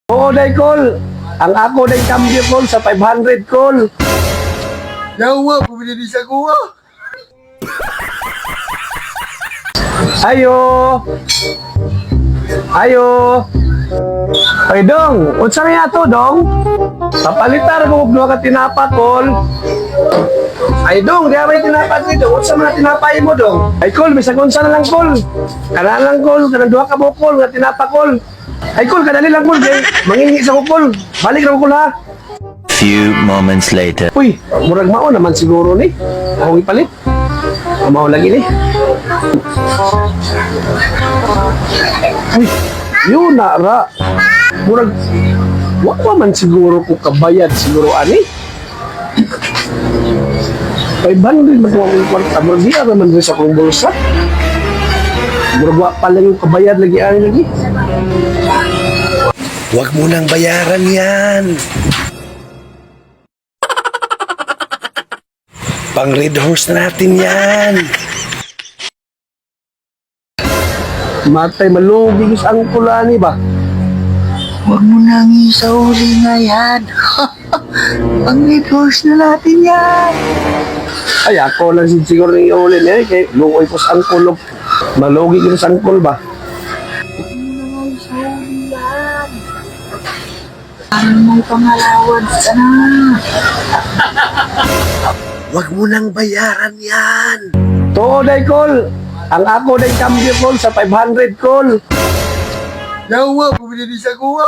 Oo, day call. Ang ako day cambio call sa 500 call. Yawa, pumili di sa kuha. Ayo. Ayo. Oy, Dong. Unsa nga to, Dong? Papalitar ko og ka tinapa call. Ay, Dong, di may tinapa dito. Unsa man tinapay mo, Dong? Ay, call, bisag unsa na lang call. Kana lang call, kana duha ka mo call nga tinapa call. Ay, call, kadali lang call. Kay mangingi sa ko call. Balik ra ko call ha. Few moments later. Uy, murag mao naman siguro ni. Akong ipalit. Mao lagi ni. Uy, yun na ra. Murag, wa man siguro ko kabayad siguro ani. 500 man ang kwarta. Murag di ara man rin sa kong bulsa. Murag wa pa lang yung kabayad lagi ani lagi. Huwag mo nang bayaran yan. Pang red horse na natin yan. Matay malugi sa ang kulani ba? Huwag mo nang isauli nga yan. Ang red horse na natin yan. Ay, ako lang siguro ng iulin eh. Kaya luoy ko sa angkol. Malugi ko sa angkol ba? Huwag mo nang isauli yan. Parang may pangalawan ka na. Huwag mo nang bayaran yan. Too, day call. Ang ako day cambio call sa 500 call. Yawa, pumili di sa kuha.